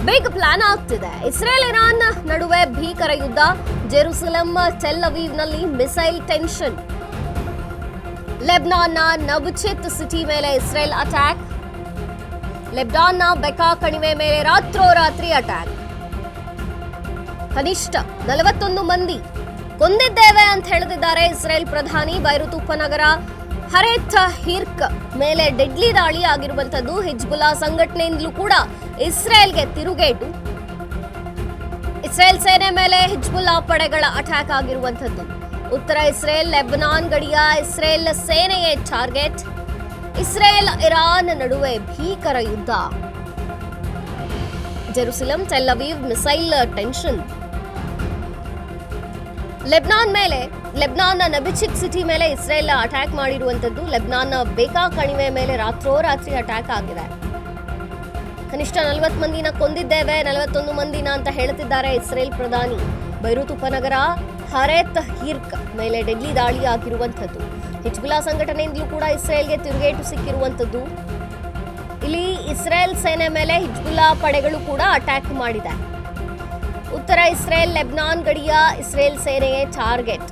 Big plan ಆಗ್ತಿದೆ. Israel Iran ನಡುವೆ ಭೀಕರ ಯುದ್ಧ. Jerusalem tell ಅವೀವ್ನಲ್ಲಿ missile tension. ಲೆಬನಾನ್ನ ನಬುಚಿತ್ city ಮೇಲೆ ಇಸ್ರೇಲ್ ಅಟ್ಯಾಕ್. ಲೆಬನಾನ್ನ ಬೆಕಾ ಕಣಿವೆ ಮೇಲೆ ರಾತ್ರೋರಾತ್ರಿ ಅಟ್ಯಾಕ್. ಕನಿಷ್ಠ 41 ಮಂದಿ ಕೊಂದಿದ್ದೇವೆ ಅಂತ ಹೇಳುತ್ತಿದ್ದಾರೆ ಇಸ್ರೇಲ್ ಪ್ರಧಾನಿ. ಬೈರುತ್ ಉಪನಗರ ಹರೇತ್ ಹಿರ್ಕ್ ಮೇಲೆ ಡೆಡ್ಲಿ ದಾಳಿ ಆಗಿರುವಂತದ್ದು. ಹಿಜ್ಬುಲ್ಲಾ ಸಂಘಟನೆಯಿಂದಲೂ ಕೂಡ ಇಸ್ರೇಲ್ಗೆ ತಿರುಗೇಟು. ಇಸ್ರೇಲ್ ಸೇನೆ ಮೇಲೆ ಹಿಜ್ಬುಲ್ಲಾ ಪಡೆಗಳ ಅಟ್ಯಾಕ್ ಆಗಿರುವಂತದ್ದು. ಉತ್ತರ ಇಸ್ರೇಲ್ ಲೆಬನಾನ್ ಗಡಿಯ ಇಸ್ರೇಲ್ ಸೇನೆಯೇ ಟಾರ್ಗೆಟ್. ಇಸ್ರೇಲ್ ಇರಾನ್ ನಡುವೆ ಭೀಕರ ಯುದ್ಧ. Jerusalem Tel Aviv missile tension. ಲೆಬನಾನ್ನ ನಬಿಚಿತ್ ಸಿಟಿ ಮೇಲೆ ಇಸ್ರೇಲ್ ಅಟ್ಯಾಕ್ ಮಾಡಿರುವಂತದ್ದು. ಲೆಬನಾನ್ನ ಬೇಕಾ ಕಣಿವೆ ಮೇಲೆ ರಾತ್ರೋರಾತ್ರಿ ಅಟ್ಯಾಕ್ ಆಗಿದೆ. ಕನಿಷ್ಠ 40 ಮಂದಿನ ಕೊಂದಿದ್ದೇವೆ, 41 ಮಂದಿನ ಅಂತ ಹೇಳ್ತಿದ್ದಾರೆ ಇಸ್ರೇಲ್ ಪ್ರಧಾನಿ. ಬೈರುತ್ ಉಪನಗರ ಹರೇತ್ ಹಿರ್ಕ್ ಮೇಲೆ ಡೆಡ್ಲಿ ದಾಳಿ ಆಗಿರುವಂತದ್ದು. ಹಿಜ್ಬುಲ್ಲಾ ಸಂಘಟನೆಯಿಂದಲೂ ಕೂಡ ಇಸ್ರೇಲ್ಗೆ ತಿರುಗೇಟು ಸಿಕ್ಕಿರುವಂತದ್ದು. ಇಲ್ಲಿ ಇಸ್ರೇಲ್ ಸೇನೆ ಮೇಲೆ ಹಿಜ್ಬುಲ್ಲಾ ಪಡೆಗಳು ಕೂಡ ಅಟ್ಯಾಕ್ ಮಾಡಿದೆ. ಉತ್ತರ ಇಸ್ರೇಲ್ ಲೆಬನಾನ್ ಗಡಿಯ ಇಸ್ರೇಲ್ ಸೇನೆಯೇ ಟಾರ್ಗೆಟ್.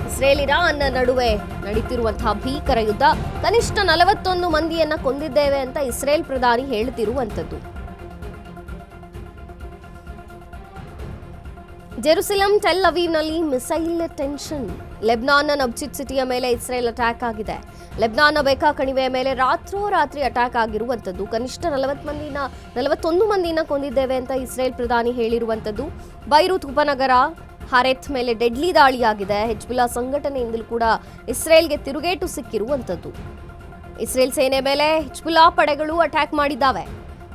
ಇಸ್ರೇಲ್ ಇರಾನ್ ನಡುವೆ ನಡೀತಿರುವಂತಹ ಭೀಕರ ಯುದ್ಧ. ಕನಿಷ್ಠ 41 ಮಂದಿಯನ್ನ ಕೊಂದಿದ್ದೇವೆ ಅಂತ ಇಸ್ರೇಲ್ ಪ್ರಧಾನಿ ಹೇಳ್ತಿರುವಂತದ್ದು. Jerusalem tell ಅವೀವ್ನಲ್ಲಿ missile tension. ಲೆಬನಾನ್ನ ನಬ್ಚಿತ್ ಸಿಟಿಯ ಮೇಲೆ ಇಸ್ರೇಲ್ ಅಟ್ಯಾಕ್ ಆಗಿದೆ. ಲೆಬನಾನ್ನ ಬೇಕಾ ಕಣಿವೆಯ ಮೇಲೆ ರಾತ್ರೋರಾತ್ರಿ ಅಟ್ಯಾಕ್ ಆಗಿರುವಂಥದ್ದು. ಕನಿಷ್ಠ 41 ಮಂದಿನ ಕೊಂದಿದ್ದೇವೆ ಅಂತ ಇಸ್ರೇಲ್ ಪ್ರಧಾನಿ ಹೇಳಿರುವಂಥದ್ದು. ಬೈರುತ್ ಉಪನಗರ ಹರೇತ್ ಮೇಲೆ ಡೆಡ್ಲಿ ದಾಳಿಯಾಗಿದೆ. ಹಿಜ್ಬುಲ್ಲಾ ಸಂಘಟನೆಯಿಂದಲೂ ಕೂಡ ಇಸ್ರೇಲ್ಗೆ ತಿರುಗೇಟು ಸಿಕ್ಕಿರುವಂಥದ್ದು. ಇಸ್ರೇಲ್ ಸೇನೆ ಮೇಲೆ ಹಿಜ್ಬುಲ್ಲಾ ಪಡೆಗಳು ಅಟ್ಯಾಕ್ ಮಾಡಿದ್ದಾವೆ.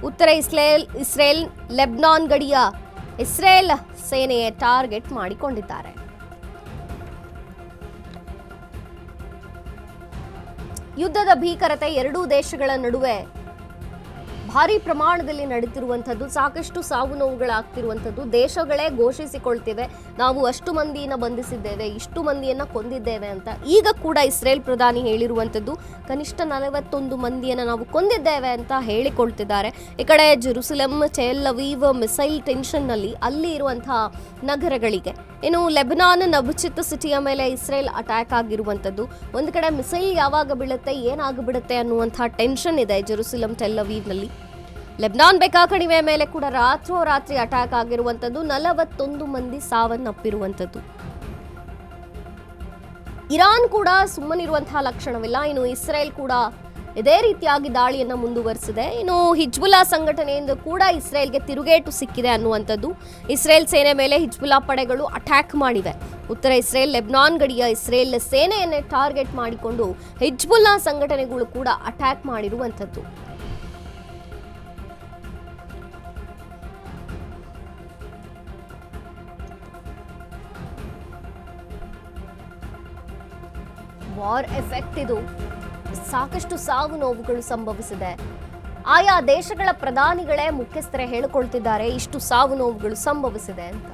ಉತ್ತರ ಇಸ್ರೇಲ್ ಲೆಬನಾನ್ ಗಡಿಯ ಇಸ್ರೇಲ್ ಸೇನೆಯ ಟಾರ್ಗೆಟ್ ಮಾಡಿಕೊಂಡಿದ್ದಾರೆ. ಯುದ್ಧದ ಭೀಕರತೆ ಎರಡೂ ದೇಶಗಳ ನಡುವೆ ಭಾರಿ ಪ್ರಮಾಣದಲ್ಲಿ ನಡೀತಿರುವಂಥದ್ದು. ಸಾಕಷ್ಟು ಸಾವು ನೋವುಗಳಾಗ್ತಿರುವಂಥದ್ದು. ದೇಶಗಳೇ ಘೋಷಿಸಿಕೊಳ್ತಿವೆ, ನಾವು ಅಷ್ಟು ಮಂದಿಯನ್ನ ಬಂಧಿಸಿದ್ದೇವೆ, ಇಷ್ಟು ಮಂದಿಯನ್ನ ಕೊಂದಿದ್ದೇವೆ ಅಂತ. ಈಗ ಕೂಡ ಇಸ್ರೇಲ್ ಪ್ರಧಾನಿ ಹೇಳಿರುವಂಥದ್ದು ಕನಿಷ್ಠ 41 ಮಂದಿಯನ್ನ ನಾವು ಕೊಂದಿದ್ದೇವೆ ಅಂತ ಹೇಳಿಕೊಳ್ತಿದ್ದಾರೆ. ಈ ಕಡೆ ಜೆರುಸಲೆಂ ಟೆಲ್ ಅವೀವ್ ಮಿಸೈಲ್ ಟೆನ್ಷನ್ನಲ್ಲಿ ಅಲ್ಲಿ ಇರುವಂತಹ ನಗರಗಳಿಗೆ. ಇನ್ನು ಲೆಬನಾನ್ ನಬುಚಿತ್ ಸಿಟಿಯ ಮೇಲೆ ಇಸ್ರೇಲ್ ಅಟ್ಯಾಕ್ ಆಗಿರುವಂಥದ್ದು. ಒಂದು ಕಡೆ ಮಿಸೈಲ್ ಯಾವಾಗ ಬೀಳುತ್ತೆ, ಏನಾಗ್ಬಿಡುತ್ತೆ ಅನ್ನುವಂತಹ ಟೆನ್ಷನ್ ಇದೆ ಜೆರುಸಲೆಂ ಟೆಲ್ ಅವೀವ್ನಲ್ಲಿ. ಲೆಬನಾನ್ ಬೆಕಾ ಕಣಿವೆ ಮೇಲೆ ಕೂಡ ರಾತ್ರೋರಾತ್ರಿ ಅಟ್ಯಾಕ್ ಆಗಿರುವಂಥದ್ದು. 41 ಮಂದಿ ಸಾವನ್ನಪ್ಪಿರುವಂಥದ್ದು. ಇರಾನ್ ಕೂಡ ಸುಮ್ಮನಿರುವಂತಹ ಲಕ್ಷಣವಿಲ್ಲ. ಇನ್ನು ಇಸ್ರೇಲ್ ಕೂಡ ಇದೇ ರೀತಿಯಾಗಿ ದಾಳಿಯನ್ನು ಮುಂದುವರಿಸಿದೆ. ಇನ್ನು ಹಿಜ್ಬುಲ್ಲಾ ಸಂಘಟನೆಯಿಂದ ಕೂಡ ಇಸ್ರೇಲ್ಗೆ ತಿರುಗೇಟು ಸಿಕ್ಕಿದೆ ಅನ್ನುವಂಥದ್ದು. ಇಸ್ರೇಲ್ ಸೇನೆ ಮೇಲೆ ಹಿಜ್ಬುಲ್ಲಾ ಪಡೆಗಳು ಅಟ್ಯಾಕ್ ಮಾಡಿವೆ. ಉತ್ತರ ಇಸ್ರೇಲ್ ಲೆಬನಾನ್ ಗಡಿಯ ಇಸ್ರೇಲ್ ಸೇನೆಯನ್ನೇ ಟಾರ್ಗೆಟ್ ಮಾಡಿಕೊಂಡು ಹಿಜ್ಬುಲ್ಲಾ ಸಂಘಟನೆಗಳು ಕೂಡ ಅಟ್ಯಾಕ್ ಮಾಡಿರುವಂಥದ್ದು. ವಾರ್ ಎಫೆಕ್ಟ್ ಇದು. ಸಾಕಷ್ಟು ಸಾವು ನೋವುಗಳು ಸಂಭವಿಸಿದೆ. ಆಯಾ ದೇಶಗಳ ಪ್ರಧಾನಿಗಳೇ ಮುಖ್ಯಸ್ಥರೇ ಹೇಳಿಕೊಳ್ತಿದ್ದಾರೆ ಇಷ್ಟು ಸಾವು ನೋವುಗಳು ಸಂಭವಿಸಿದೆ ಅಂತ.